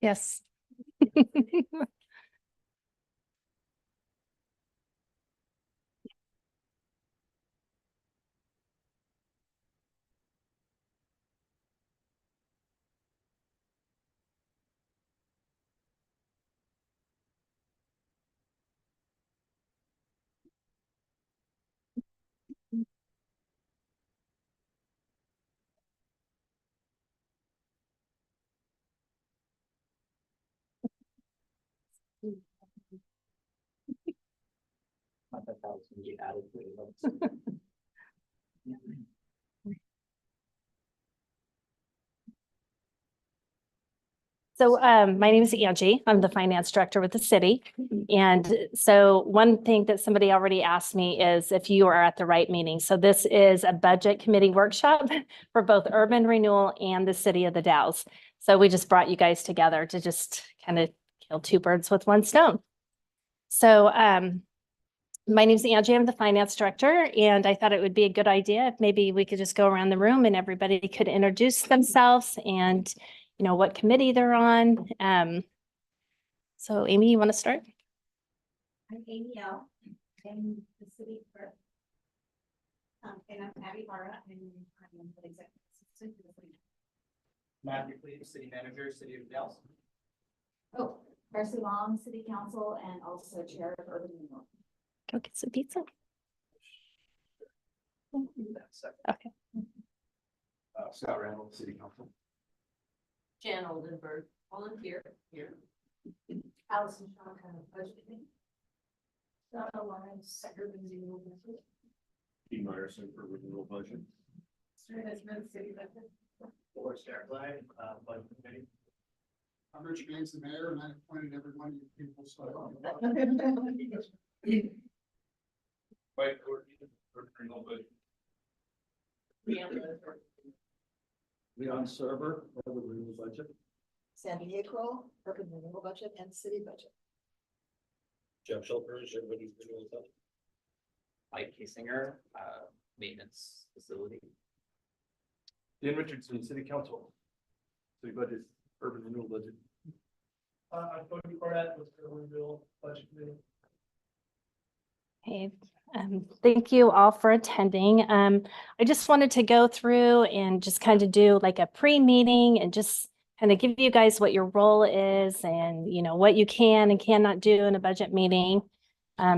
Yes. So my name is Angie. I'm the finance director with the city. And so one thing that somebody already asked me is if you are at the right meeting. So this is a budget committee workshop for both urban renewal and the city of the Dalles. So we just brought you guys together to just kind of kill two birds with one stone. So my name is Angie. I'm the finance director, and I thought it would be a good idea if maybe we could just go around the room and everybody could introduce themselves and what committee they're on. So Amy, you want to start? I'm Amy L. I'm the city clerk. And I'm Abby Barra, and I'm the executive assistant to the city. Matthew Cleveland, city manager, city of Dalles. Oh, Darcy Long, city council, and also chair of urban renewal. Go get some pizza. Okay. Scott Randall, city council. Jan Oldenburg, volunteer here. Allison Shaw, kind of budgeting. Donna Lawrence, urban renewal. Dean Myerson for renewal budget. Serena Smith, city budget. Or Starlight, budget committee. I'm Rich Gaines, the mayor, and I appointed every one of you people. So White Courtney, for renewal budget. Leon Server, for the renewal budget. Sandy Hickroll, urban renewal budget and city budget. Jeff Schulters, everybody's renewal budget. Mike Kissinger, maintenance facility. Dan Richardson, city council. City budget, urban renewal budget. I'm Cody Barnett with the renewal budget committee. Hey, thank you all for attending. I just wanted to go through and just kind of do like a pre-meeting and just kind of give you guys what your role is and what you can and cannot do in a budget meeting.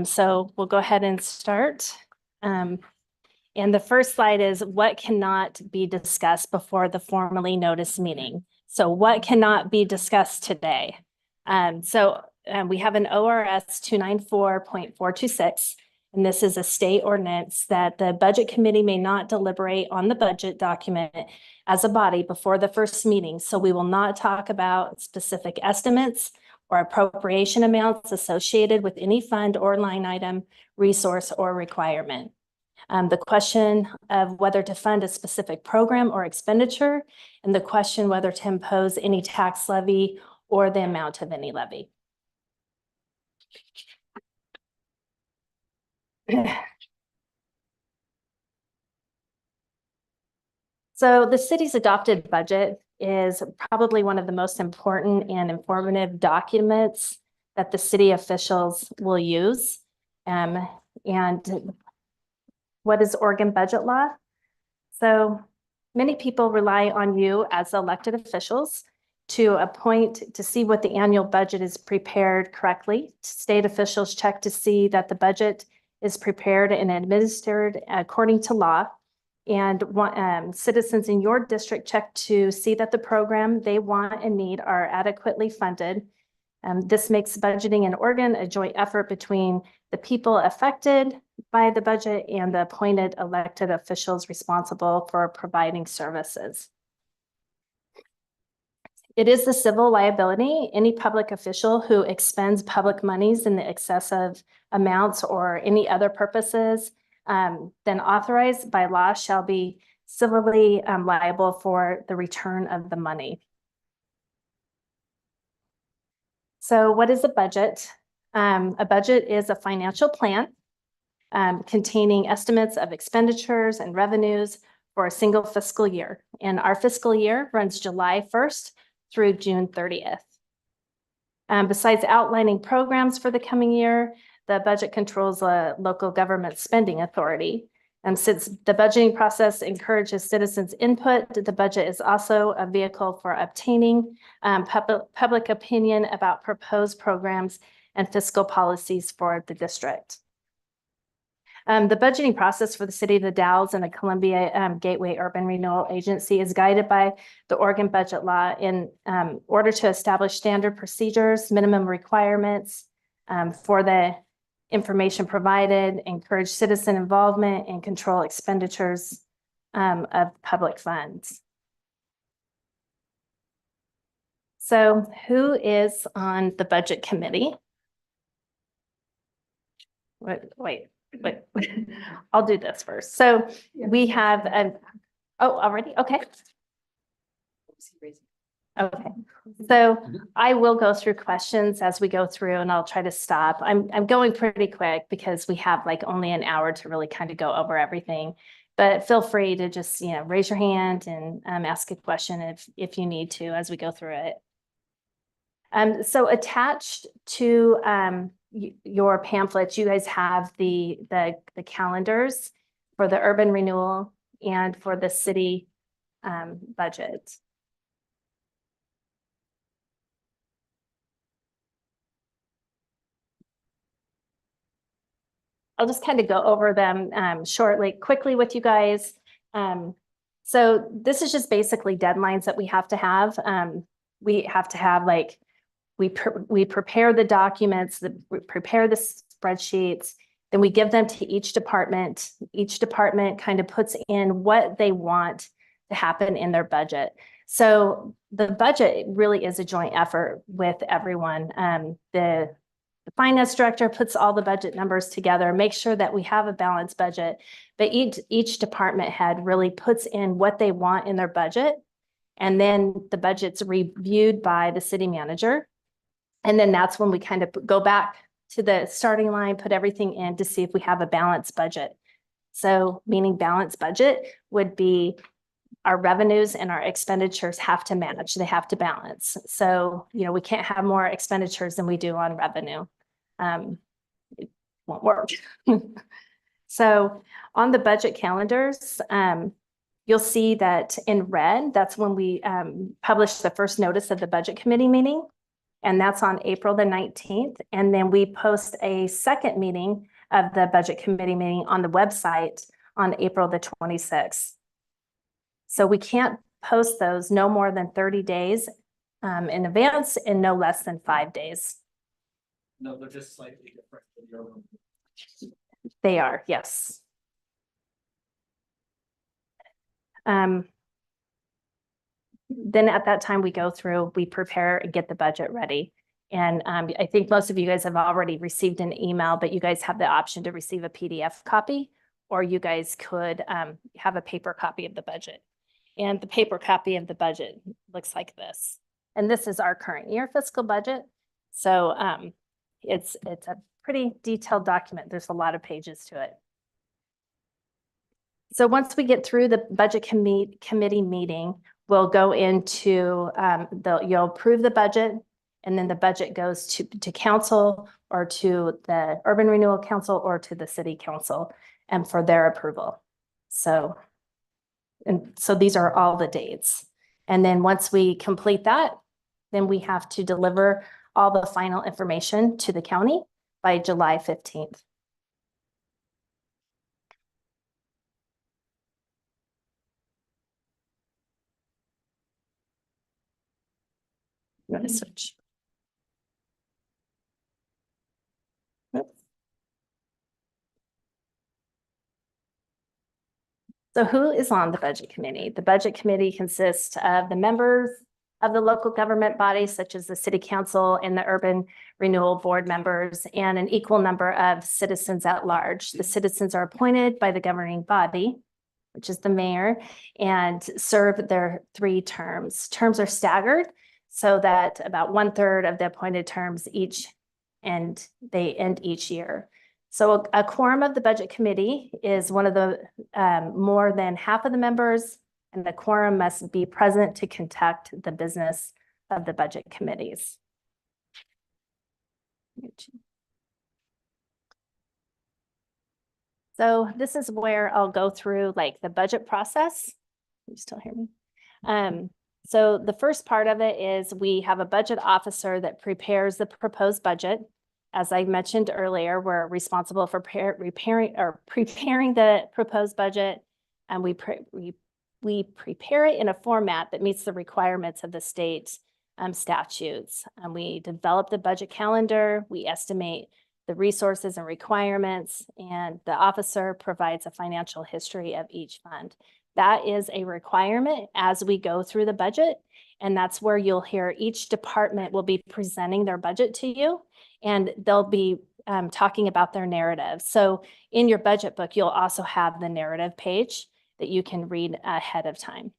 So we'll go ahead and start. And the first slide is what cannot be discussed before the formally noticed meeting. So what cannot be discussed today? We have an ORS 294.426, and this is a state ordinance that the budget committee may not deliberate on the budget document as a body before the first meeting. So we will not talk about specific estimates or appropriation amounts associated with any fund or line item, resource, or requirement. The question of whether to fund a specific program or expenditure, and the question whether to impose any tax levy or the amount of any levy. So the city's adopted budget is probably one of the most important and informative documents that the city officials will use. And what is Oregon budget law? So many people rely on you as elected officials to see what the annual budget is prepared correctly. State officials check to see that the budget is prepared and administered according to law. And citizens in your district check to see that the program they want and need are adequately funded. This makes budgeting in Oregon a joint effort between the people affected by the budget and the appointed elected officials responsible for providing services. It is the civil liability. Any public official who expends public monies in the excessive amounts or any other purposes than authorized by law shall be civilly liable for the return of the money. So what is a budget? A budget is a financial plan containing estimates of expenditures and revenues for a single fiscal year. And our fiscal year runs July 1st through June 30th. Besides outlining programs for the coming year, the budget controls a local government spending authority. And since the budgeting process encourages citizens' input, the budget is also a vehicle for obtaining public opinion about proposed programs and fiscal policies for the district. The budgeting process for the city of the Dalles and the Columbia Gateway Urban Renewal Agency is guided by the Oregon budget law in order to establish standard procedures, minimum requirements for the information provided, encourage citizen involvement, and control expenditures of public funds. So who is on the budget committee? Wait. I'll do this first. So we have, oh, already? Okay. Okay. So I will go through questions as we go through and I'll try to stop. I'm going pretty quick because we have like only an hour to really kind of go over everything. But feel free to just, raise your hand and ask a question if you need to as we go through it. So attached to your pamphlets, you guys have the calendars for the urban renewal and for the city budget. I'll just kind of go over them quickly with you guys. So this is just basically deadlines that we have to have. We have to have we prepare the documents, we prepare the spreadsheets, then we give them to each department. Each department kind of puts in what they want to happen in their budget. So the budget really is a joint effort with everyone. The finance director puts all the budget numbers together, makes sure that we have a balanced budget, but each department head really puts in what they want in their budget. And then the budget's reviewed by the city manager. And then that's when we kind of go back to the starting line, put everything in to see if we have a balanced budget. So meaning balanced budget would be our revenues and our expenditures have to match, they have to balance. So, we can't have more expenditures than we do on revenue. It won't work. So on the budget calendars, you'll see that in red, that's when we publish the first notice of the budget committee meeting. And that's on April the 19th. And then we post a second meeting of the budget committee meeting on the website on April the 26th. So we can't post those no more than 30 days in advance and no less than 5 days. No, they're just slightly different than your own. They are, yes. Then at that time we go through, we prepare and get the budget ready. And I think most of you guys have already received an email, but you guys have the option to receive a PDF copy, or you guys could have a paper copy of the budget. And the paper copy of the budget looks like this. And this is our current year fiscal budget. So it's a pretty detailed document. There's a lot of pages to it. So once we get through the budget committee meeting, we'll go into, you'll approve the budget, and then the budget goes to council or to the Urban Renewal Council or to the City Council and for their approval. So these are all the dates. And then once we complete that, then we have to deliver all the final information to the county by July 15th. I'm going to switch. Oops. So who is on the budget committee? The budget committee consists of the members of the local government bodies such as the city council and the urban renewal board members and an equal number of citizens at large. The citizens are appointed by the governing body, which is the mayor, and serve their 3 terms. Terms are staggered so that about 1/3 of the appointed terms they end each year. So a quorum of the budget committee is one of the more than half of the members, and the quorum must be present to conduct the business of the budget committees. So this is where I'll go through like the budget process. Can you still hear me? So the first part of it is we have a budget officer that prepares the proposed budget. As I mentioned earlier, we're responsible for preparing the proposed budget, and we prepare it in a format that meets the requirements of the state statutes. And we develop the budget calendar, we estimate the resources and requirements, and the officer provides a financial history of each fund. That is a requirement as we go through the budget, and that's where you'll hear each department will be presenting their budget to you, and they'll be talking about their narrative. So in your budget book, you'll also have the narrative page that you can read ahead of time.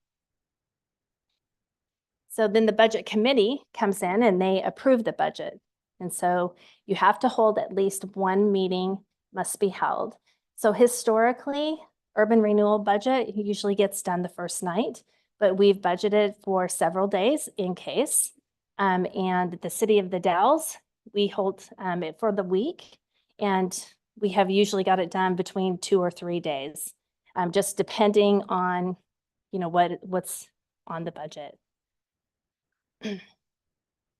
So then the budget committee comes in and they approve the budget. And so you have to hold at least 1 meeting must be held. So historically, urban renewal budget usually gets done the first night, but we've budgeted for several days in case. And the city of the Dalles, we hold it for the week, and we have usually got it done between 2 or 3 days, just depending on, what's on the budget.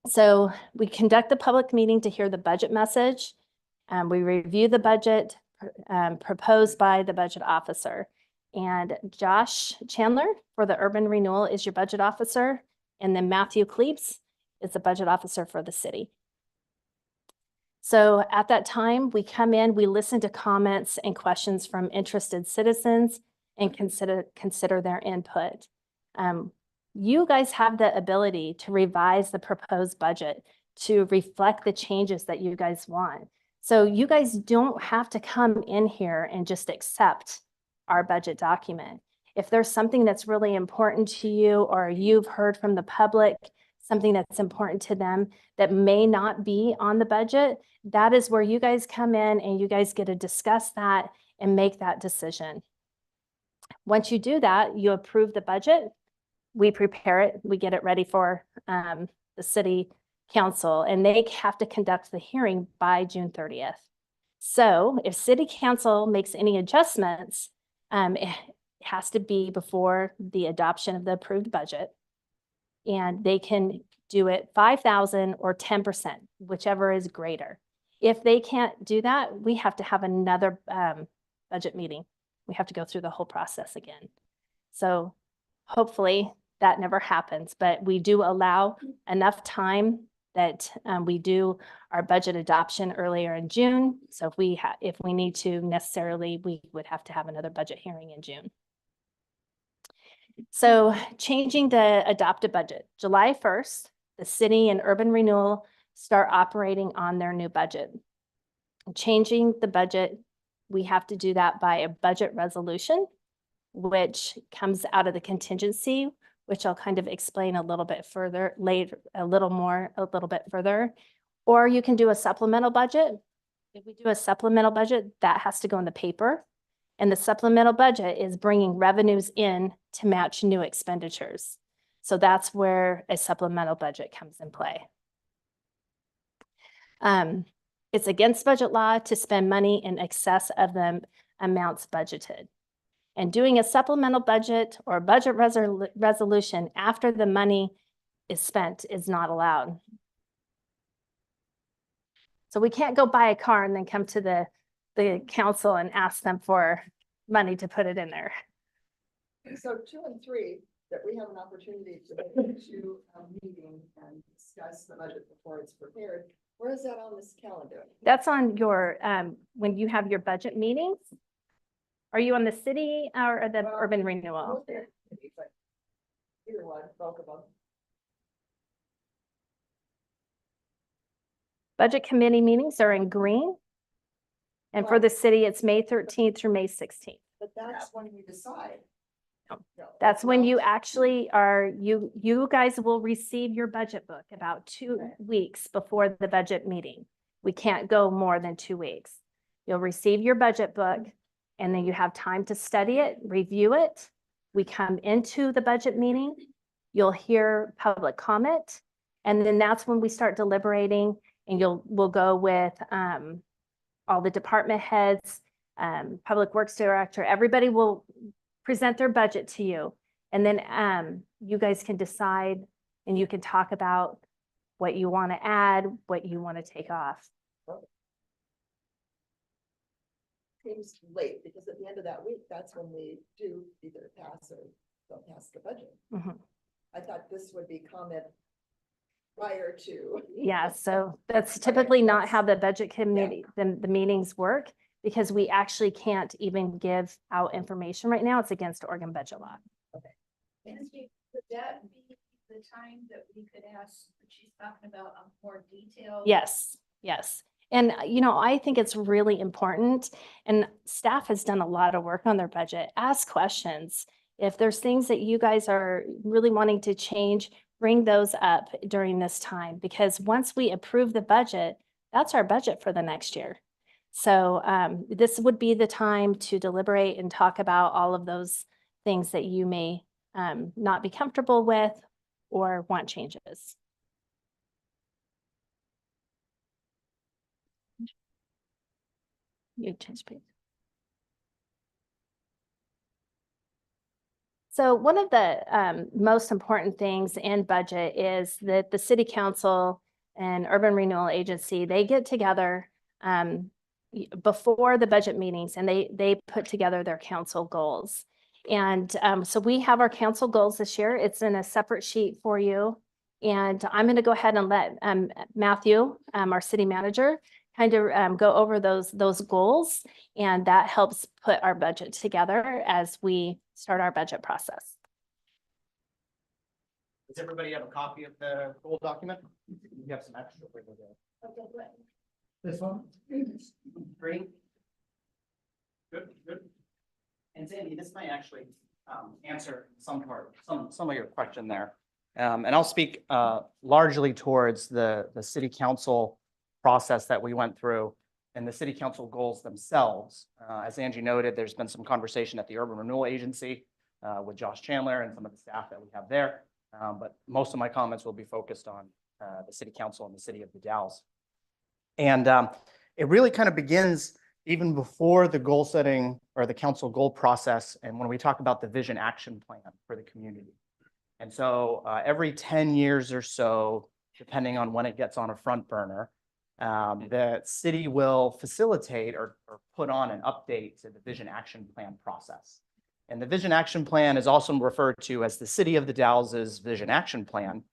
So we conduct the public meeting to hear the budget message. We review the budget proposed by the budget officer. And Josh Chandler for the urban renewal is your budget officer. And then Matthew Kleeps is the budget officer for the city. So at that time, we come in, we listen to comments and questions from interested citizens and consider their input. You guys have the ability to revise the proposed budget to reflect the changes that you guys want. So you guys don't have to come in here and just accept our budget document. If there's something that's really important to you, or you've heard from the public, something that's important to them that may not be on the budget, that is where you guys come in and you guys get to discuss that and make that decision. Once you do that, you approve the budget. We prepare it, we get it ready for the city council, and they have to conduct the hearing by June 30th. So if city council makes any adjustments, it has to be before the adoption of the approved budget. And they can do it 5,000 or 10%, whichever is greater. If they can't do that, we have to have another budget meeting. We have to go through the whole process again. So hopefully that never happens, but we do allow enough time that we do our budget adoption earlier in June. So if we need to necessarily, we would have to have another budget hearing in June. So changing the adopted budget, July 1st, the city and urban renewal start operating on their new budget. Changing the budget, we have to do that by a budget resolution, which comes out of the contingency, which I'll kind of explain a little bit further later, a little bit further. Or you can do a supplemental budget. If we do a supplemental budget, that has to go in the paper. And the supplemental budget is bringing revenues in to match new expenditures. So that's where a supplemental budget comes in play. It's against budget law to spend money in excess of the amounts budgeted. And doing a supplemental budget or budget resolution after the money is spent is not allowed. So we can't go buy a car and then come to the council and ask them for money to put it in there. So 2 and 3, that we have an opportunity to go to a meeting and discuss the budget before it's prepared. Where is that on this calendar? That's on your, when you have your budget meetings. Are you on the city or the Well, urban renewal? Both are committees, but either one, both of them. Budget committee meetings are in green. And for Well- the city, it's May 13th through May 16th. But that's when we decide. No. No, That's when not. you actually are, you guys will receive your budget book about 2 Okay. weeks before the budget meeting. We can't go more than 2 weeks. You'll receive your budget book and then you have time to study it, review it. We come into the budget meeting, you'll hear public comment. And then that's when we start deliberating and we'll go with all the department heads, public works director, everybody will present their budget to you. And then you guys can decide and you can talk about what you want to add, what you want to take off. Seems late, because at the end of that week, that's when we do either pass or don't pass the budget. Mhm. I thought this would be comment prior to. Yeah, so that's typically not how the budget committee, the meetings work, because we actually can't even give out information right now. It's against Oregon budget law. Nancy, would that be the time that we could ask, what she's talking about, a more detailed? Yes, yes. And, I think it's really important, and staff has done a lot of work on their budget. Ask questions. If there's things that you guys are really wanting to change, bring those up during this time, because once we approve the budget, that's our budget for the next year. So this would be the time to deliberate and talk about all of those things that you may not be comfortable with or want changes. You change page. So one of the most important things in budget is that the city council and urban renewal agency, they get together before the budget meetings and they put together their council goals. And so we have our council goals this year. It's in a separate sheet for you. And I'm going to go ahead and let Matthew, our city manager, kind of go over those goals, and that helps put our budget together as we start our budget process. Does everybody have a copy of the goal document? You have some extra. Okay, good. This one? Great. Good, good. And Sandy, this might actually answer some of your question there. And I'll speak largely towards the city council process that we went through and the city council goals themselves. As Angie noted, there's been some conversation at the Urban Renewal Agency with Josh Chandler and some of the staff that we have there. But most of my comments will be focused on the city council and the city of the Dalles. And it really kind of begins even before the goal setting or the council goal process. And when we talk about the vision action plan for the community. And so every 10 years or so, depending on when it gets on a front burner, the city will facilitate or put on an update to the vision action plan process. And the vision action plan is also referred to as the City of the Dalles' vision action plan.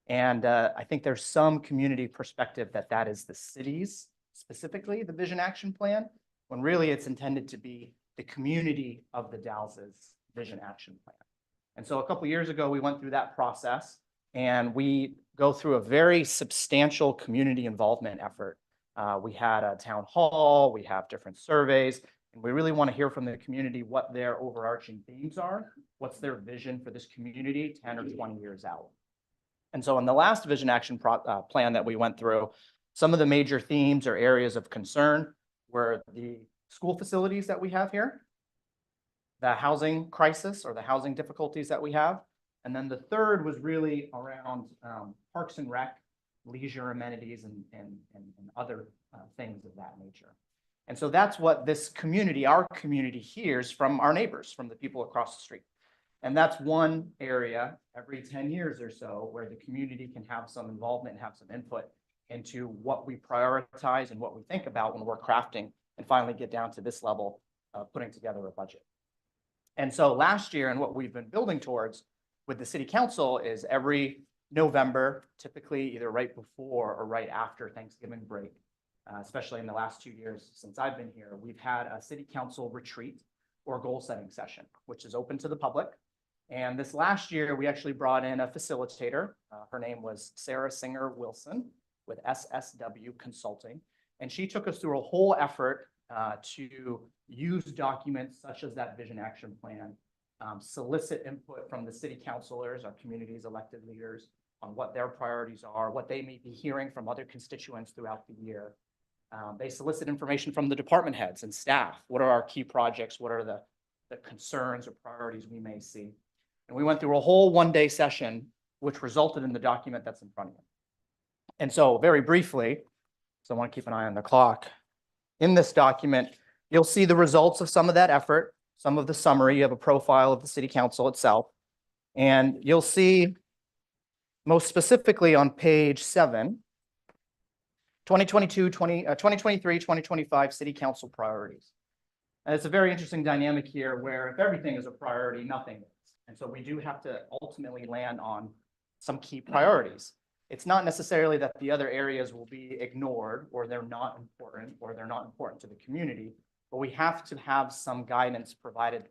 And I think there's some community perspective that is the city's, specifically the vision action plan, when really it's intended to be the community of the Dalles' vision action plan. And so a couple of years ago, we went through that process and we go through a very substantial community involvement effort. We had a town hall, we have different surveys, and we really want to hear from the community what their overarching themes are, what's their vision for this community 10 or 20 years out. And so in the last vision action plan that we went through, some of the major themes or areas of concern were the school facilities that we have here, the housing crisis or the housing difficulties that we have. And then the third was really around parks and rec, leisure amenities, and other things of that nature. And so that's what this community, our community, hears from our neighbors, from the people across the street. And that's one area every 10 years or so where the community can have some involvement and have some input into what we prioritize and what we think about when we're crafting and finally get down to this level of putting together a budget. And so last year, and what we've been building towards with the city council is every November, typically either right before or right after Thanksgiving break, especially in the last 2 years since I've been here, we've had a city council retreat or goal setting session, which is open to the public. And this last year, we actually brought in a facilitator. Her name was Sarah Singer Wilson with SSW Consulting. And she took us through a whole effort to use documents such as that vision action plan, solicit input from the city councilors, our community's elected leaders, on what their priorities are, what they may be hearing from other constituents throughout the year. They solicit information from the department heads and staff. What are our key projects? What are the concerns or priorities we may see? And we went through a whole one-day session, which resulted in the document that's in front of you. And so very briefly, so I want to keep an eye on the clock. In this document, you'll see the results of some of that effort, some of the summary of a profile of the city council itself. And you'll see most specifically on page 7, 2023, 2025 city council priorities. And it's a very interesting dynamic here where if everything is a priority, nothing is. And so we do have to ultimately land on some key priorities. It's not necessarily that the other areas will be ignored or they're not important to the community, but we have to have some guidance provided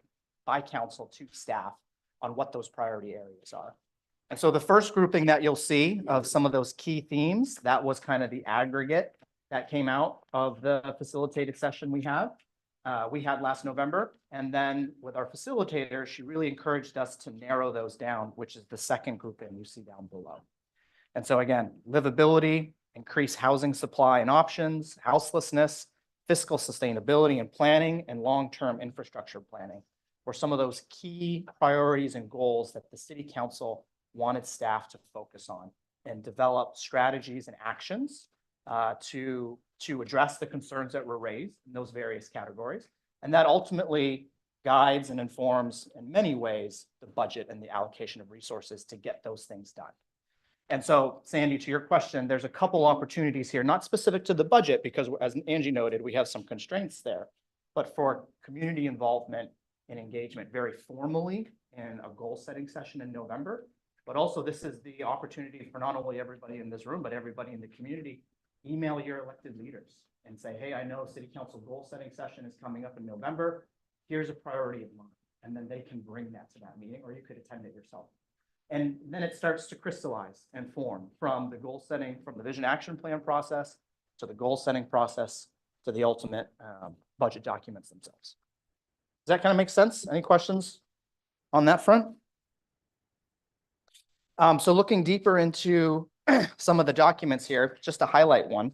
by council to staff on what those priority areas are. And so the first grouping that you'll see of some of those key themes, that was kind of the aggregate that came out of the facilitated session we had last November. And then with our facilitator, she really encouraged us to narrow those down, which is the second grouping you see down below. And so again, livability, increased housing supply and options, houselessness, fiscal sustainability and planning, and long-term infrastructure planning were some of those key priorities and goals that the city council wanted staff to focus on and develop strategies and actions to address the concerns that were raised in those various categories. And that ultimately guides and informs in many ways the budget and the allocation of resources to get those things done. And so, Sandy, to your question, there's a couple opportunities here, not specific to the budget, because as Angie noted, we have some constraints there, but for community involvement and engagement very formally in a goal setting session in November. But also this is the opportunity for not only everybody in this room, but everybody in the community, email your elected leaders and say, hey, I know city council goal setting session is coming up in November. Here's a priority of mine. And then they can bring that to that meeting, or you could attend it yourself. And then it starts to crystallize and form from the goal setting, from the vision action plan process to the goal setting process to the ultimate budget documents themselves. Does that kind of make sense? Any questions on that front? So looking deeper into some of the documents here, just to highlight one,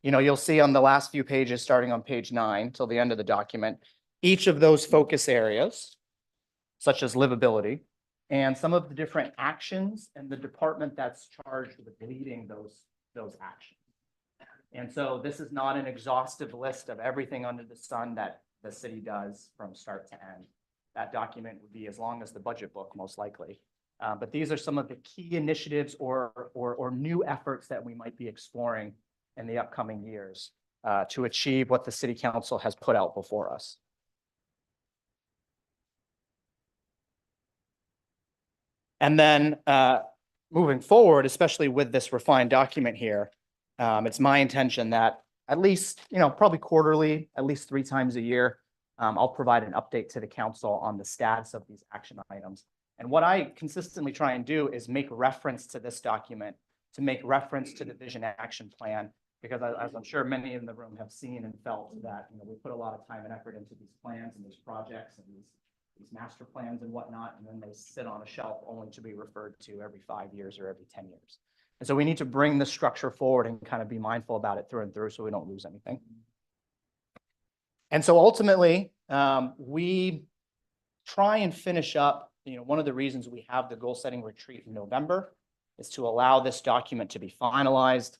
you'll see on the last few pages, starting on page 9 till the end of the document, each of those focus areas, such as livability, and some of the different actions and the department that's charged with leading those actions. And so this is not an exhaustive list of everything under the sun that the city does from start to end. That document would be as long as the budget book, most likely. But these are some of the key initiatives or new efforts that we might be exploring in the upcoming years to achieve what the city council has put out before us. And then moving forward, especially with this refined document here, it's my intention that at least, probably quarterly, at least 3 times a year, I'll provide an update to the council on the status of these action items. And what I consistently try and do is make reference to this document, to make reference to the vision action plan, because as I'm sure many in the room have seen and felt that, we put a lot of time and effort into these plans and these projects and these master plans and whatnot, and then they sit on a shelf only to be referred to every 5 years or every 10 years. And so we need to bring the structure forward and kind of be mindful about it through and through so we don't lose anything. And so ultimately, we try and finish up, one of the reasons we have the goal setting retreat in November is to allow this document to be finalized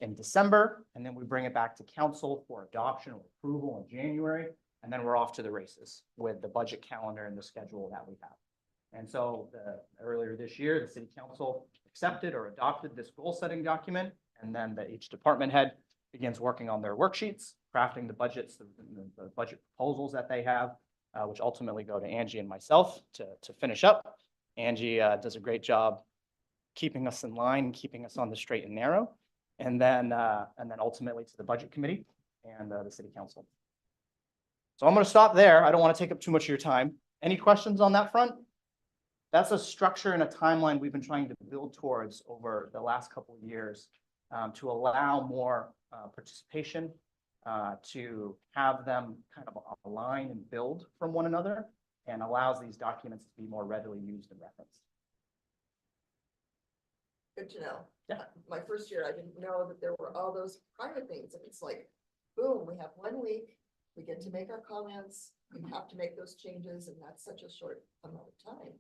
in December, and then we bring it back to council for adoption or approval in January. And then we're off to the races with the budget calendar and the schedule that we have. And so earlier this year, the city council accepted or adopted this goal setting document. And then each department head begins working on their worksheets, crafting the budgets, the budget proposals that they have, which ultimately go to Angie and myself to finish up. Angie does a great job keeping us in line, keeping us on the straight and narrow. And then ultimately to the budget committee and the city council. So I'm going to stop there. I don't want to take up too much of your time. Any questions on that front? That's a structure and a timeline we've been trying to build towards over the last couple of years to allow more participation, to have them kind of align and build from one another, and allows these documents to be more readily used and referenced. Good to know. Yeah. My first year, I didn't know that there were all those prior things, and it's like, boom, we have 1 week, we get to make our comments, we have to make those changes, and that's such a short amount of time.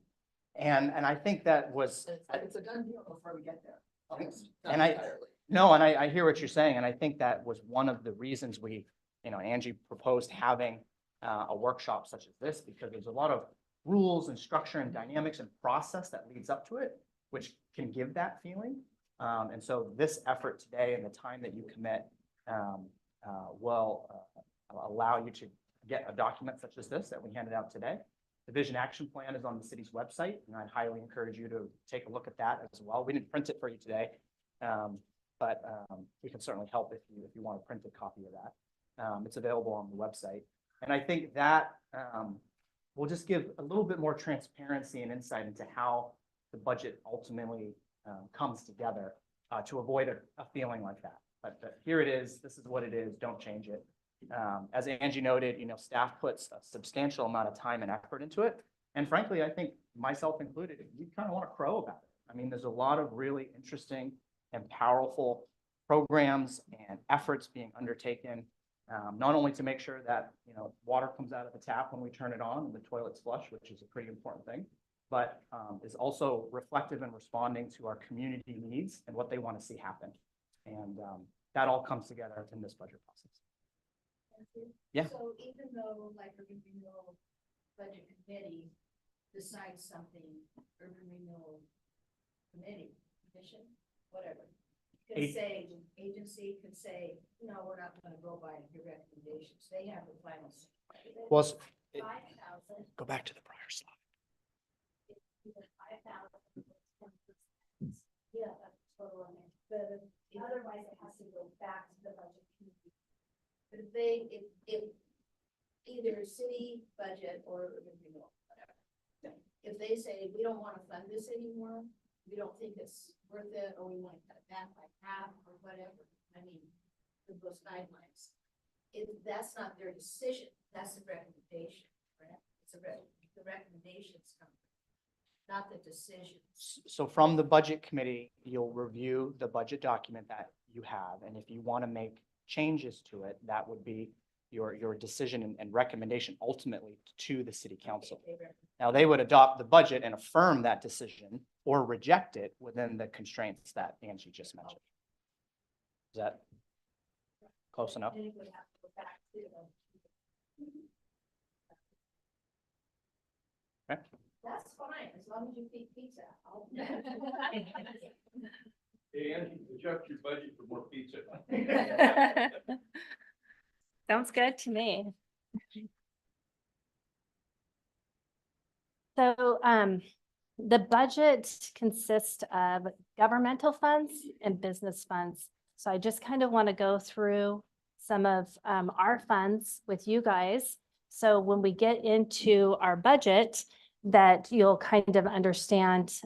And I think that was, And it's like, it's a done deal before we get there. Almost, not And I- entirely. no, and I hear what you're saying, and I think that was one of the reasons we, Angie proposed having a workshop such as this, because there's a lot of rules and structure and dynamics and process that leads up to it, which can give that feeling. And so this effort today and the time that you commit will allow you to get a document such as this that we handed out today. The Vision Action Plan is on the city's website, and I'd highly encourage you to take a look at that as well. We didn't print it for you today, but we can certainly help if you want a printed copy of that. It's available on the website. And I think that will just give a little bit more transparency and insight into how the budget ultimately comes together to avoid a feeling like that. But here it is, this is what it is, don't change it. As Angie noted, staff puts a substantial amount of time and effort into it. And frankly, I think myself included, we kind of want to crow about it. I mean, there's a lot of really interesting and powerful programs and efforts being undertaken, not only to make sure that, water comes out of the tap when we turn it on and the toilets flush, which is a pretty important thing, but is also reflective and responding to our community needs and what they want to see happen. And that all comes together in this budget process. Yeah. So even though like urban renewal budget committee decides something, urban renewal committee, commission, whatever, could say, agency could say, no, we're not gonna go by your recommendations. They have the final say. Well, 5,000. go back to the prior slide. 5,000. Yeah, that's total on it. But otherwise it has to go back to the budget committee. But if either city budget or urban renewal, whatever. If they say, we don't want to fund this anymore, we don't think it's worth it, or we want to cut it back by half or whatever, I mean, with those guidelines. That's not their decision, that's the recommendation, correct? The recommendations come, not the decisions. So from the budget committee, you'll review the budget document that you have. And if you want to make changes to it, that would be your decision and recommendation ultimately to the city council. Now, they would adopt the budget and affirm that decision or reject it within the constraints that Angie just mentioned. Is that close enough? Then it would have to go back to the. Okay. That's fine, as long as you feed pizza. Hey, Angie, adjust your budget for more pizza. Sounds good to me. So the budget consists of governmental funds and business funds. So I just kind of want to go through some of our funds with you guys. So when we get into our budget, that you'll kind of understand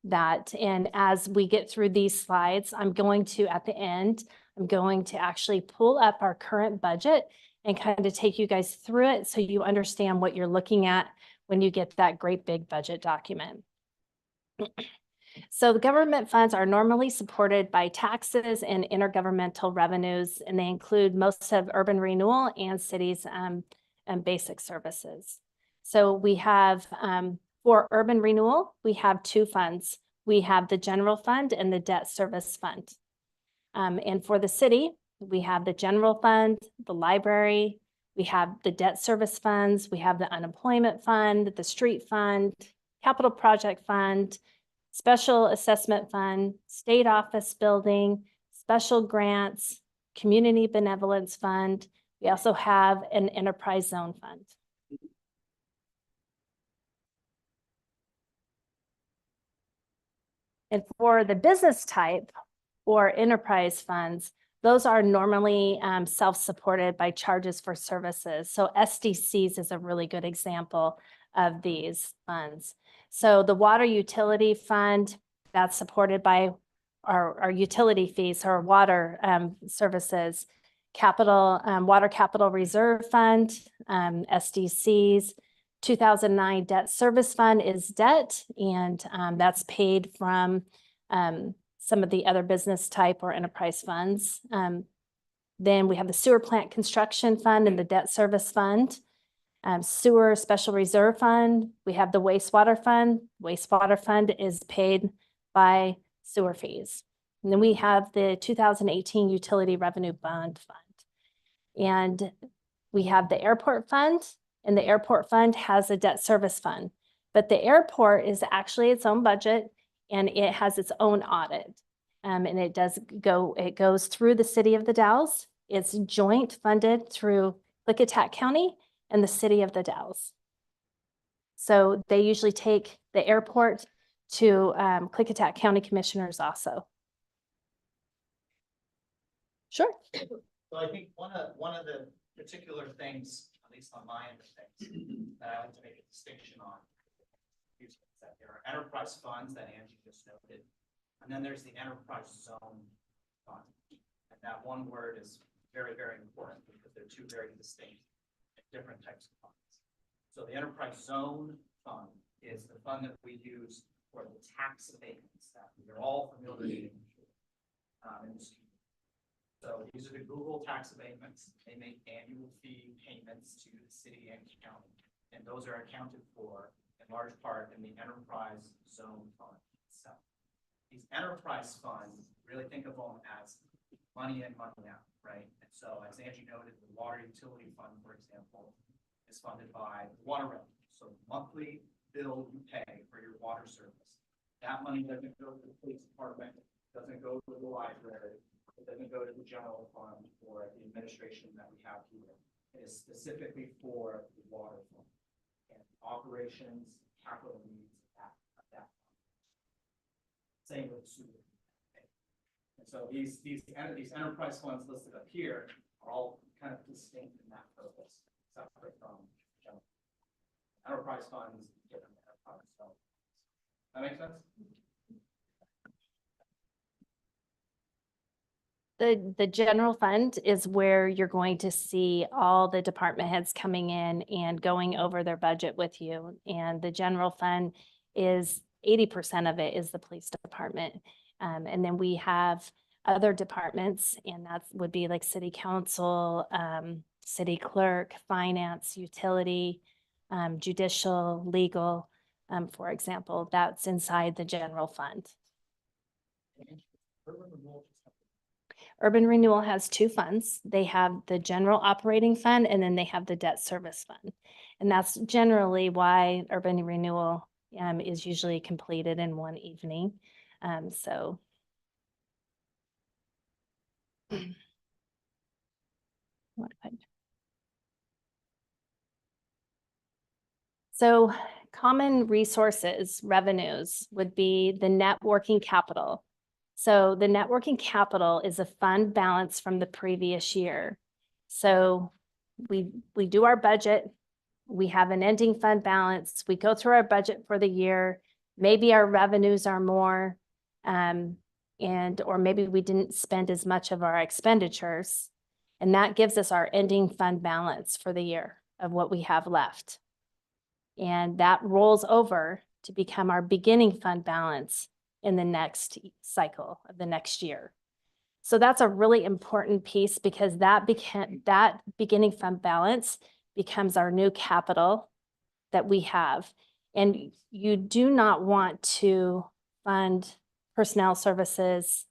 that. And as we get through these slides, I'm going to, at the end, I'm going to actually pull up our current budget and kind of take you guys through it so you understand what you're looking at when you get that great big budget document. So the government funds are normally supported by taxes and intergovernmental revenues, and they include most of urban renewal and cities and basic services. So we have, for urban renewal, we have two funds. We have the general fund and the debt service fund. And for the city, we have the general fund, the library, we have the debt service funds, we have the unemployment fund, the street fund, capital project fund, special assessment fund, state office building, special grants, community benevolence fund. We also have an enterprise zone fund. And for the business type or enterprise funds, those are normally self-supported by charges for services. So SDCs is a really good example of these funds. So the water utility fund, that's supported by our utility fees, our water services. Water Capital Reserve Fund, SDCs. 2009 Debt Service Fund is debt, and that's paid from some of the other business type or enterprise funds. Then we have the Sewer Plant Construction Fund and the Debt Service Fund. Sewer Special Reserve Fund, we have the Wastewater Fund. Wastewater Fund is paid by sewer fees. And then we have the 2018 Utility Revenue Bond Fund. And we have the Airport Fund, and the Airport Fund has a debt service fund. But the airport is actually its own budget, and it has its own audit. And it goes through the city of the Dalles. It's joint funded through Clickitat County and the city of the Dalles. So they usually take the airport to Clickitat County Commissioners also. Sure. So I think one of the particular things, at least on my end of things, that I like to make a distinction on is that there are enterprise funds that Angie just noted, and then there's the enterprise zone fund. And that one word is very, very important because they're two very distinct and different types of funds. So the enterprise zone fund is the fund that we use for the tax abatements that we are all familiar with in this. So these are the Google tax abatements. They make annual fee payments to the city and county, and those are accounted for in large part in the enterprise zone fund itself. These enterprise funds, really think of them as money in, money out, right? And so as Angie noted, the water utility fund, for example, is funded by water revenue. So monthly bill you pay for your water service. That money doesn't go to the police department, doesn't go to the library. It doesn't go to the general fund or the administration that we have here. It is specifically for the water fund and operations, capital needs at that fund. Same with sewer. And so these enterprise funds listed up here are all kind of distinct in that purpose, separate from general. Enterprise funds, different enterprise funds. That make sense? The general fund is where you're going to see all the department heads coming in and going over their budget with you. And the general fund is 80% of it is the police department. And then we have other departments, and that would be like city council, city clerk, finance, utility, judicial, legal, for example. That's inside the general fund. Urban Renewal has two funds. They have the general operating fund, and then they have the debt service fund. And that's generally why Urban Renewal is usually completed in one evening. So common resources, revenues would be the net working capital. So the net working capital is a fund balance from the previous year. So we do our budget, we have an ending fund balance, we go through our budget for the year, maybe our revenues are more, or maybe we didn't spend as much of our expenditures, and that gives us our ending fund balance for the year of what we have left. And that rolls over to become our beginning fund balance in the next cycle of the next year. So that's a really important piece because that beginning fund balance becomes our new capital that we have. And you do not want to fund personnel services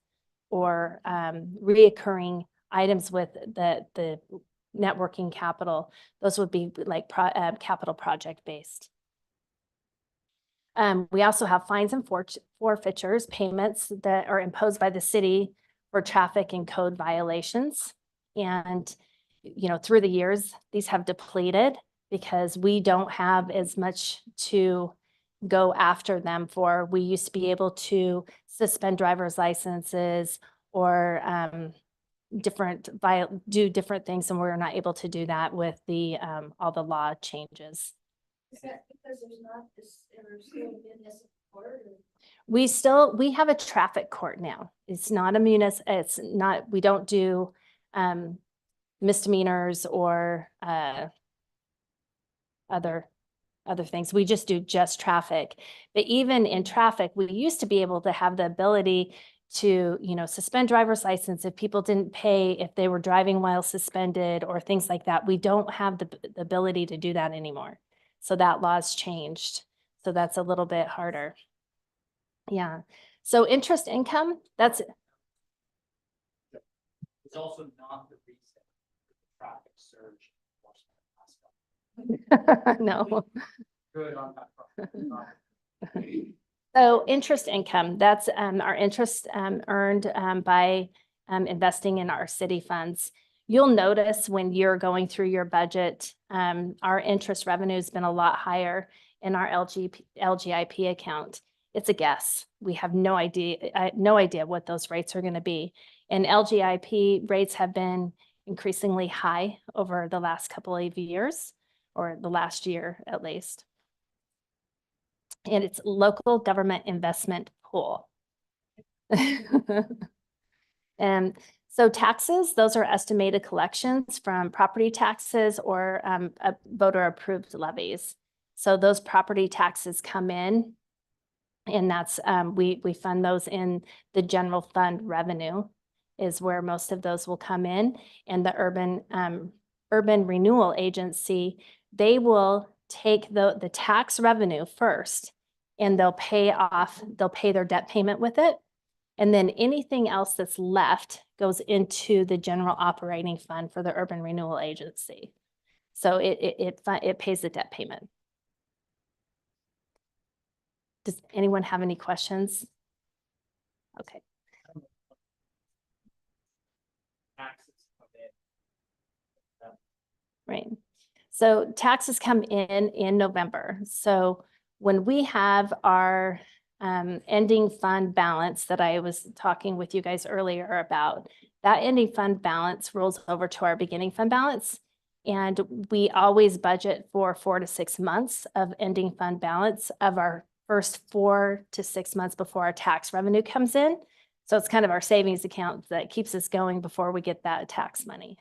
or reoccurring items with the networking capital. Those would be like capital project based. We also have fines and forfeitures, payments that are imposed by the city for traffic and code violations. And, through the years, these have depleted because we don't have as much to go after them for. We used to be able to suspend driver's licenses or do different things, and we're not able to do that with the, all the law changes. Is that because there's not this, ever still been this court or? We have a traffic court now. It's not a it's not, we don't do misdemeanors or other things. We just do traffic. But even in traffic, we used to be able to have the ability to, suspend driver's license if people didn't pay, if they were driving while suspended or things like that. We don't have the ability to do that anymore. So that law's changed. So that's a little bit harder. Yeah. So interest income, that's, It's also not the reason for the traffic surge. enforcement last month. no. Good on that front. So interest income, that's our interest earned by investing in our city funds. You'll notice when you're going through your budget, our interest revenue has been a lot higher in our LGIP account. It's a guess. We have no idea what those rates are going to be. And LGIP rates have been increasingly high over the last couple of years, or the last year at least. And it's local government investment pool. And so taxes, those are estimated collections from property taxes or voter approved levies. So those property taxes come in, and that's we fund those in the general fund revenue is where most of those will come in. And the urban renewal agency, they will take the tax revenue first, and they'll pay their debt payment with it. And then anything else that's left goes into the general operating fund for the urban renewal agency. So it pays the debt payment. Does anyone have any questions? Okay. Taxes come in. Right. So taxes come in November. So when we have our ending fund balance that I was talking with you guys earlier about, that ending fund balance rolls over to our beginning fund balance. And we always budget for 4 to 6 months of ending fund balance of our first 4 to 6 months before our tax revenue comes in. So it's kind of our savings account that keeps us going before we get that tax money.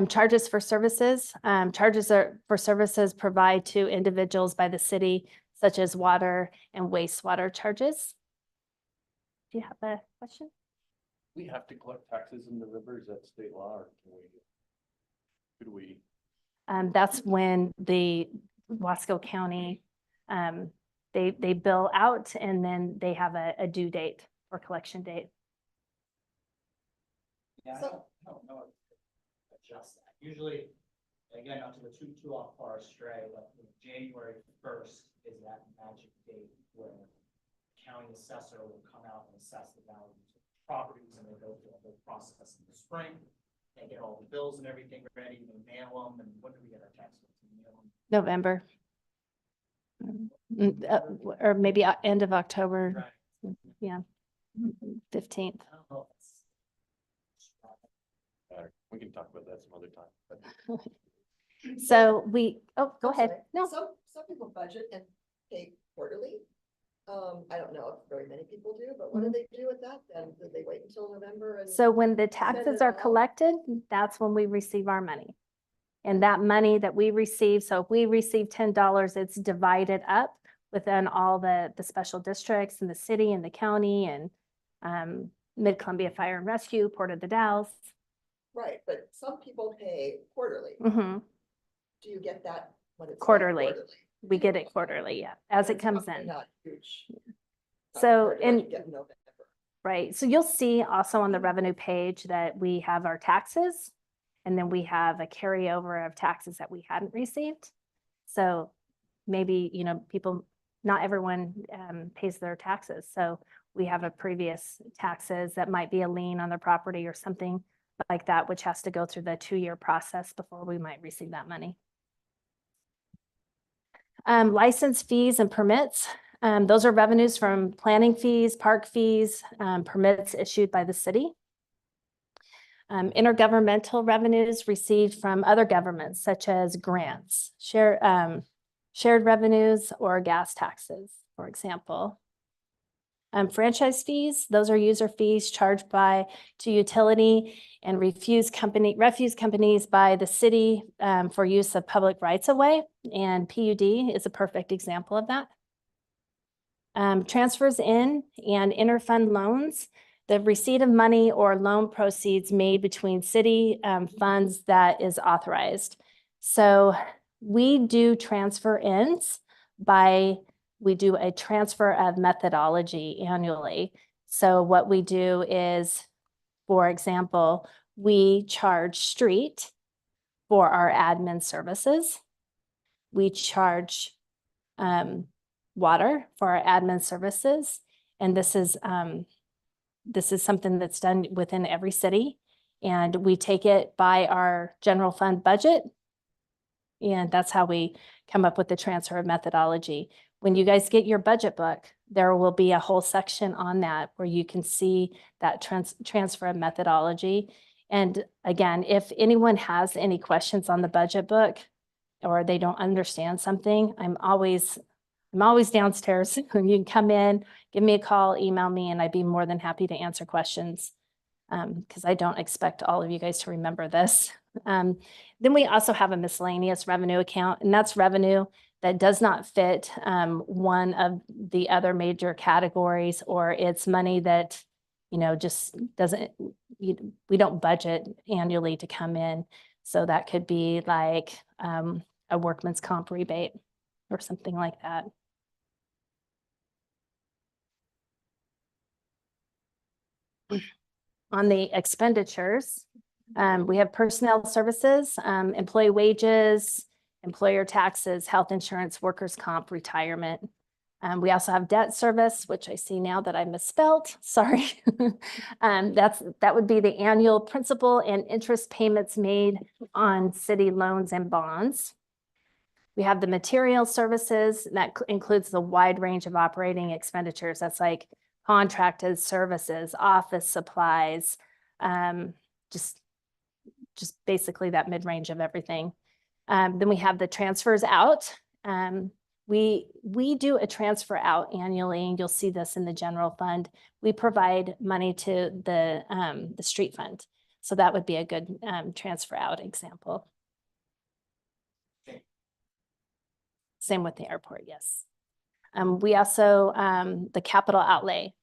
Charges for services. Charges for services provided to individuals by the city, such as water and wastewater charges. Do you have a question? We have to collect taxes in November, is that state law, or could we? That's when the Wasco County, they bill out, and then they have a due date or collection date. Yeah, I don't know. Adjust that. Usually, again, not to go too off far astray, but January 1st is that magic date where the county assessor will come out and assess the values of properties, and they go through a whole process in the spring. They get all the bills and everything ready, they mail them, and when do we get our tax bills? We mail them. November. Or maybe end of October. Right. Yeah. 15th. I don't know if it's- We can talk about that some other time. So go I'm ahead. sorry. No, Some people budget and pay quarterly. I don't know if very many people do, but what do they do with that then? Do they wait until November and? so when the taxes it are all. collected, that's when we receive our money. And that money that we receive, so if we receive $10, it's divided up within all the special districts in the city and the county and Mid-Columbia Fire and Rescue, Port of the Dalles. Right, but some people pay quarterly. Mhm. Do you get that when it's? Quarterly. We get it quarterly, yeah, as it It's comes probably in. Not huge. Not So, compared to what and you get in November. right, so you'll see also on the revenue page that we have our taxes, and then we have a carryover of taxes that we hadn't received. So maybe, people, not everyone pays their taxes. So we have a previous taxes that might be a lien on their property or something like that, which has to go through the 2-year process before we might receive that money. License fees and permits. Those are revenues from planning fees, park fees, permits issued by the city. Intergovernmental revenues received from other governments such as grants, shared revenues, or gas taxes, for example. Franchise fees, those are user fees charged to utility and refuse companies by the city for use of public rights of way, and PUD is a perfect example of that. Transfers in and interfund loans, the receipt of money or loan proceeds made between city funds that is authorized. So we do transfer ins we do a transfer of methodology annually. So what we do is, for example, we charge street for our admin services. We charge water for our admin services. And this is something that's done within every city. And we take it by our general fund budget. And that's how we come up with the transfer of methodology. When you guys get your budget book, there will be a whole section on that where you can see that transfer of methodology. And again, if anyone has any questions on the budget book or they don't understand something, I'm always downstairs. You can come in, give me a call, email me, and I'd be more than happy to answer questions because I don't expect all of you guys to remember this. Then we also have a miscellaneous revenue account, and that's revenue that does not fit one of the other major categories, or it's money that, just doesn't, we don't budget annually to come in. So that could be like a workman's comp rebate or something like that. On the expenditures, we have personnel services, employee wages, employer taxes, health insurance, workers' comp, retirement. We also have debt service, which I see now that I misspelled, sorry. That would be the annual principal and interest payments made on city loans and bonds. We have the material services, and that includes the wide range of operating expenditures. That's like contracted services, office supplies, just basically that mid-range of everything. Then we have the transfers out. We do a transfer out annually, and you'll see this in the general fund. We provide money to the street fund. So that would be a good transfer out example. Same with the airport, yes. We also, the capital outlay.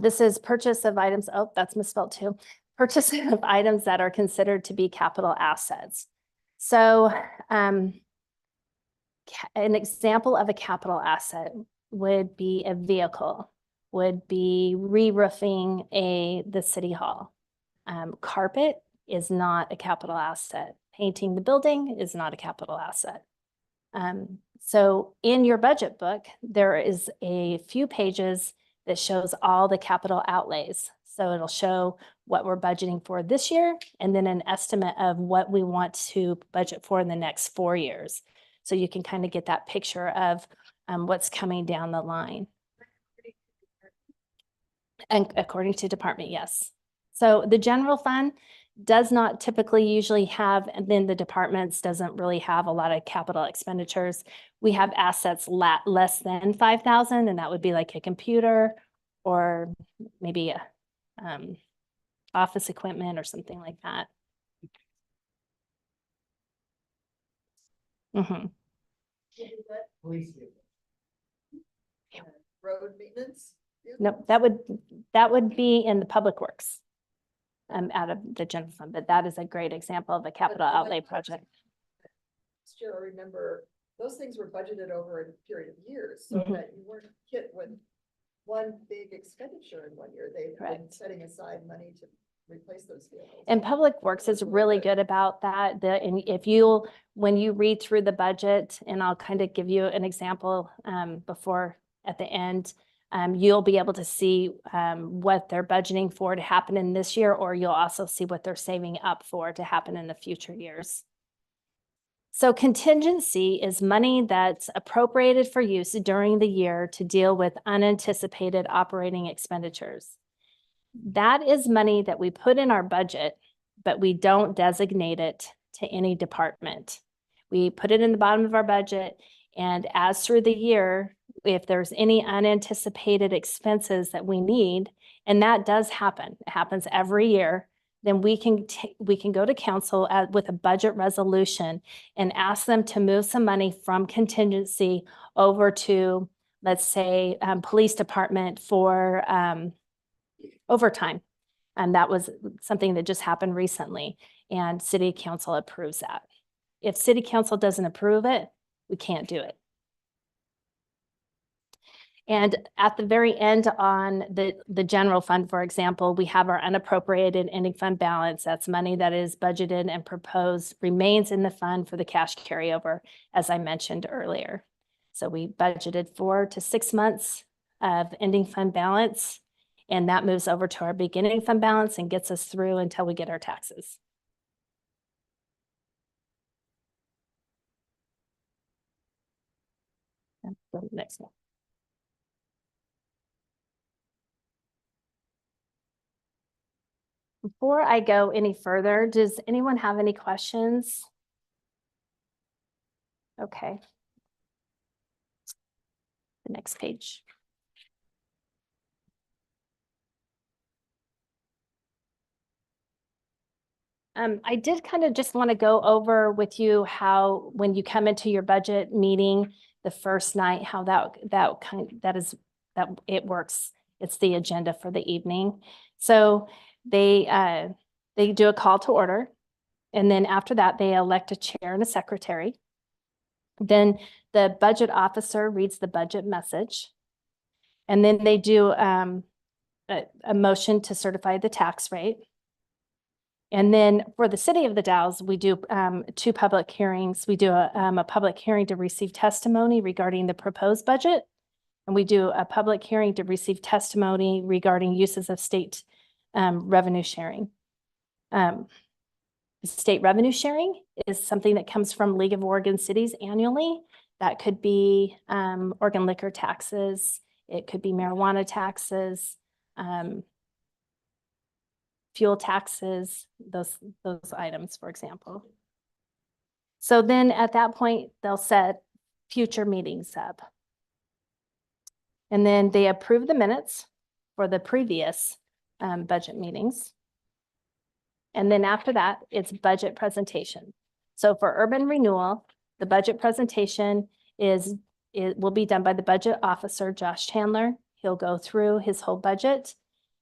This is purchase of items, oh, that's misspelled too. Purchase of items that are considered to be capital assets. So an example of a capital asset would be a vehicle, would be re-roofing the city hall. Carpet is not a capital asset. Painting the building is not a capital asset. So in your budget book, there is a few pages that shows all the capital outlays. So it'll show what we're budgeting for this year, and then an estimate of what we want to budget for in the next 4 years. So you can kind of get that picture of what's coming down the line. And according to department, yes. So the general fund does not typically usually have, and then the departments doesn't really have a lot of capital expenditures. We have assets less than 5,000, and that would be like a computer or maybe a office equipment or something like that. Mm-hmm. Police. Road maintenance? Nope, that would be in the public works out of the general fund, but that is a great example of a capital outlay project. Last year, I remember those things were budgeted over a period of years, so that you weren't hit with one big expenditure in 1 year. They've been setting aside money to replace those vehicles. And Public Works is really good about that. And when you read through the budget, and I'll kind of give you an example before at the end, you'll be able to see what they're budgeting for to happen in this year, or you'll also see what they're saving up for to happen in the future years. So contingency is money that's appropriated for use during the year to deal with unanticipated operating expenditures. That is money that we put in our budget, but we don't designate it to any department. We put it in the bottom of our budget, and as through the year, if there's any unanticipated expenses that we need, and that does happen, it happens every year, then we can go to council with a budget resolution and ask them to move some money from contingency over to, let's say, police department for overtime. And that was something that just happened recently, and city council approves that. If city council doesn't approve it, we can't do it. And at the very end on the general fund, for example, we have our unappropriated ending fund balance. That's money that is budgeted and proposed remains in the fund for the cash carryover, as I mentioned earlier. So we budgeted 4 to 6 months of ending fund balance, and that moves over to our beginning fund balance and gets us through until we get our taxes. Next one. Before I go any further, does anyone have any questions? Okay. The next page. I did kind of just want to go over with you how, when you come into your budget meeting the first night, how that it works. It's the agenda for the evening. So they do a call to order, and then after that, they elect a chair and a secretary. Then the budget officer reads the budget message, and then they do a motion to certify the tax rate. And then for the city of the Dalles, we do 2 public hearings. We do a public hearing to receive testimony regarding the proposed budget, and we do a public hearing to receive testimony regarding uses of state revenue sharing. State revenue sharing is something that comes from League of Oregon Cities annually. That could be Oregon liquor taxes. It could be marijuana taxes, fuel taxes, those items, for example. So then at that point, they'll set future meetings up. And then they approve the minutes for the previous budget meetings. And then after that, it's budget presentation. So for urban renewal, the budget presentation will be done by the budget officer, Josh Chandler. He'll go through his whole budget,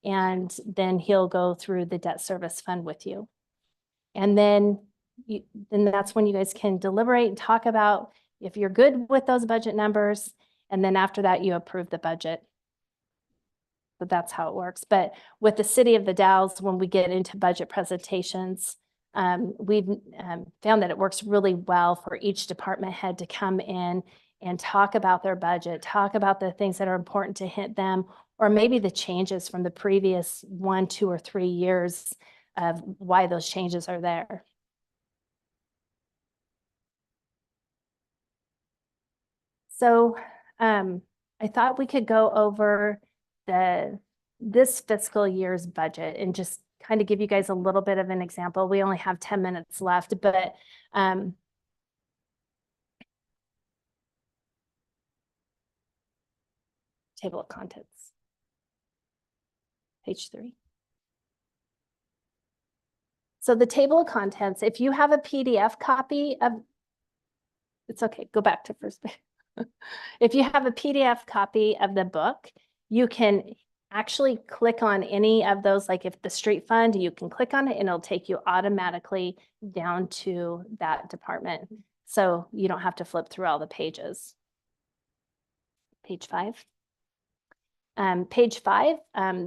and then he'll go through the debt service fund with you. And then that's when you guys can deliberate and talk about if you're good with those budget numbers. And then after that, you approve the budget. So that's how it works. But with the city of the Dalles, when we get into budget presentations, we've found that it works really well for each department head to come in and talk about their budget, talk about the things that are important to hit them, or maybe the changes from the previous 1, 2, or 3 years of why those changes are there. So I thought we could go over this fiscal year's budget and just kind of give you guys a little bit of an example. We only have 10 minutes left, but table of contents, page 3. So the table of contents, if you have a PDF copy of, it's okay, go back to first page. If you have a PDF copy of the book, you can actually click on any of those, like if the street fund, you can click on it and it'll take you automatically down to that department. So you don't have to flip through all the pages. Page 5. Page 5,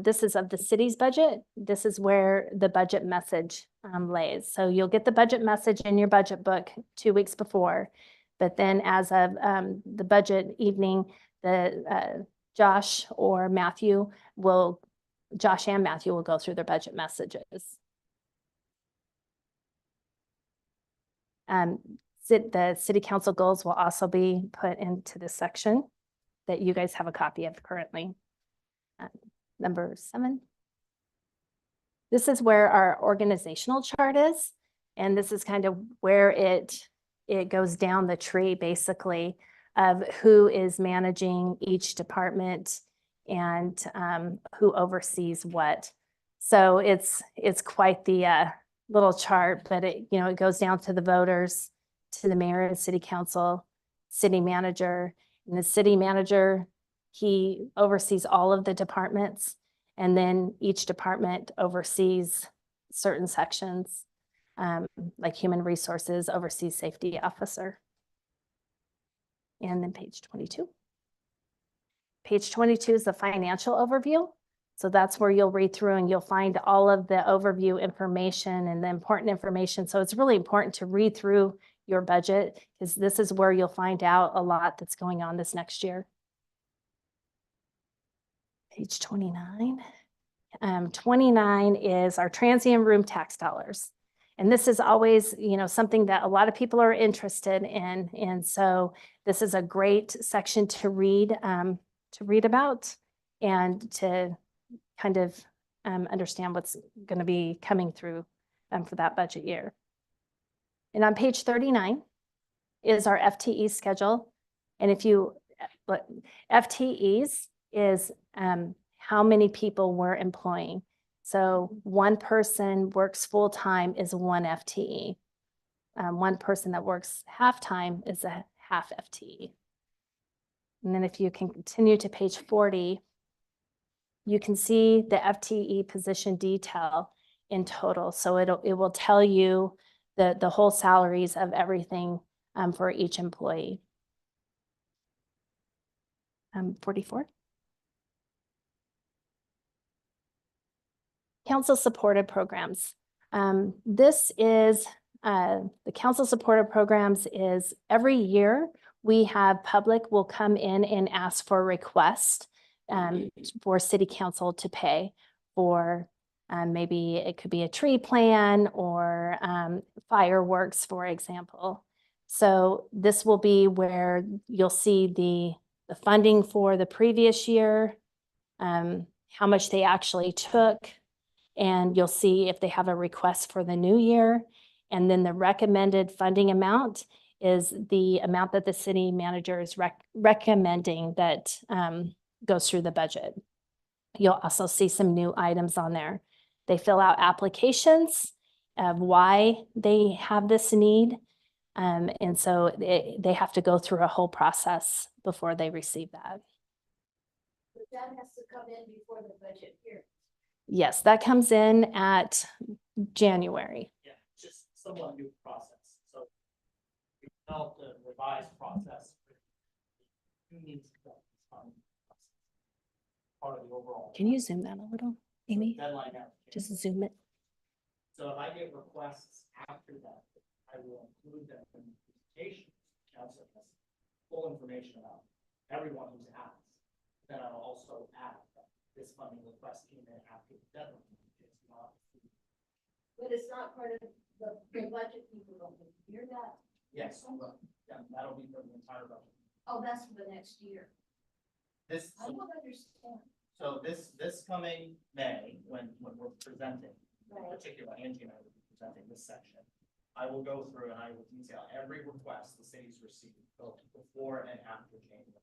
this is of the city's budget. This is where the budget message lays. So you'll get the budget message in your budget book 2 weeks before, but then as of the budget evening, Josh and Matthew will go through their budget messages. The city council goals will also be put into this section that you guys have a copy of currently. Number 7. This is where our organizational chart is, and this is kind of where it goes down the tree, basically, of who is managing each department and who oversees what. So it's quite the little chart, but it goes down to the voters, to the mayor and city council, city manager, and the city manager, he oversees all of the departments, and then each department oversees certain sections, like human resources oversees safety officer. And then page 22. Page 22 is the financial overview. So that's where you'll read through and you'll find all of the overview information and the important information. So it's really important to read through your budget, because this is where you'll find out a lot that's going on this next year. Page 29. 29 is our transient room tax dollars. And this is always, something that a lot of people are interested in. And so this is a great section to read about and to kind of understand what's going to be coming through for that budget year. And on page 39 is our FTE schedule. And if you, FTEs is how many people we're employing. So one person works full-time is 1 FTE. One person that works half-time is a half FTE. And then if you can continue to page 40, you can see the FTE position detail in total. So it will tell you the whole salaries of everything for each employee. 44. Council supported programs. This is the council supported programs is every year we have public will come in and ask for a request for city council to pay for maybe it could be a tree plan or fireworks, for example. So this will be where you'll see the funding for the previous year, how much they actually took, and you'll see if they have a request for the new year. And then the recommended funding amount is the amount that the city manager is recommending that goes through the budget. You'll also see some new items on there. They fill out applications of why they have this need. And so they have to go through a whole process before they receive that. But that has to come in before the budget hearing. Yes, that comes in at January. Yeah, it's just somewhat new process. So we developed a revised process. Who needs to go this process? Part of the overall. Can you zoom that a little, Amy? Deadline application. Just zoom it. So if I get requests after that, I will include them in the presentation. Council has full information about everyone who's asked. Then I'll also add that this funding request came in after the deadline. It's not. But it's not part of the budget people don't hear that. Yes, yeah, that'll be for the entire budget. Oh, that's for the next year. This, I don't understand. so this coming May, when we're presenting, in Right. particular, Angie and I will be presenting this section. I will go through and I will detail every request the city's received, both before and after January.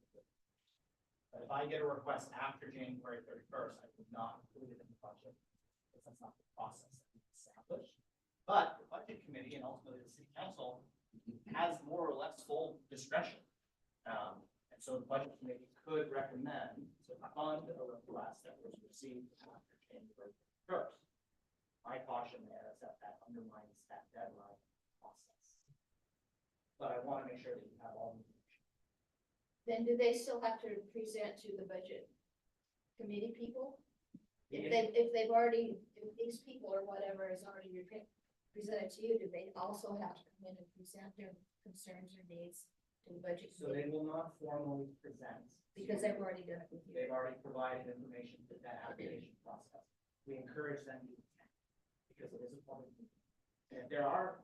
But if I get a request after January 31st, I would not include it in the budget, because that's not the process that we've established. But the budget committee and ultimately the city council has more or less full discretion. And so the budget committee could recommend to fund a request that was received after January 1st. My caution there is that undermines that deadline process. But I want to make sure that you have all the information. Then do they still have to present to the budget committee people? If they've already, if these people or whatever is already presented to you, do they also have to come in and present their concerns or needs to the budget So they committee? will not formally present. Because they've already done it with you. They've already provided information for that application process. We encourage them to attend because it is a public meeting. And if there are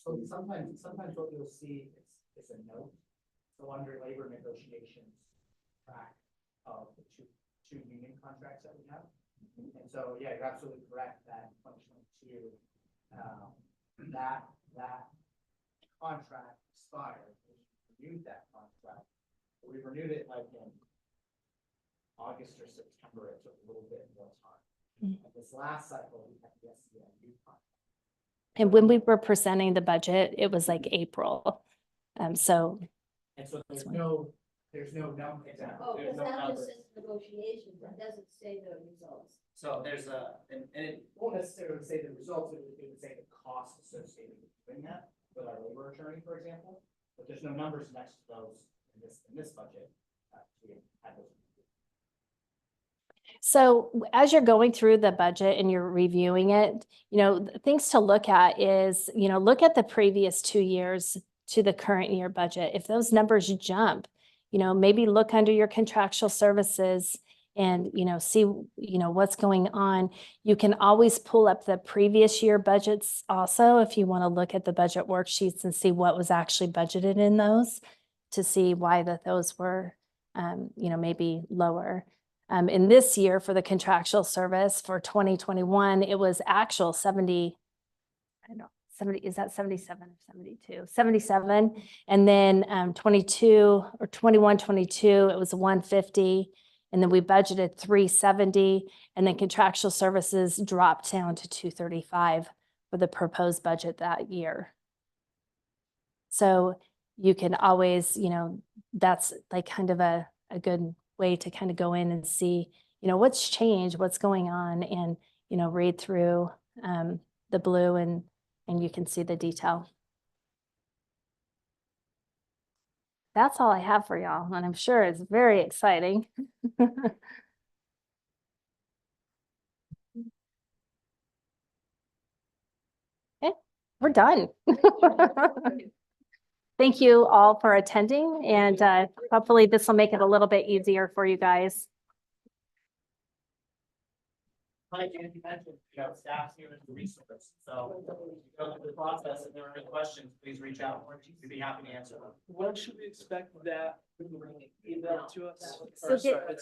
So sometimes what you'll see is a note, so under labor negotiations, track of the two union contracts that we have. And so, yeah, you're absolutely correct that 2022, that contract expired, we renewed that contract. We renewed it like in August or September, it took a little bit more time. And this last cycle, we had the SCNU contract. And when we were presenting the budget, it was like April. So And so there's no number. Oh, There's because no that number. just says negotiations, that doesn't say the results. So there's and it Won't necessarily say the results, it would say the cost associated with doing that, with our labor attorney, for example. But there's no numbers next to those in this budget. We had those. So as you're going through the budget and you're reviewing it, things to look at is, look at the previous 2 years to the current year budget. If those numbers jump, maybe look under your contractual services and, see, what's going on. You can always pull up the previous year budgets also if you want to look at the budget worksheets and see what was actually budgeted in those to see why those were, maybe lower. In this year for the contractual service for 2021, it was actual 70, is that 77 or 72? 77. And then 22 or 21, 22, it was 150. And then we budgeted 370. And then contractual services dropped down to 235 for the proposed budget that year. So you can always, that's like kind of a good way to kind of go in and see, what's changed, what's going on, and, read through the blue and you can see the detail. That's all I have for y'all, and I'm sure it's very exciting. Okay, we're done. Thank you all for attending, and hopefully this will make it a little bit easier for you guys. like Andy mentioned, staff's here as a resource, so go through the process, if there are any questions, please reach out, we'd be happy to answer them. When should we expect that email to us? So Or, get- sorry,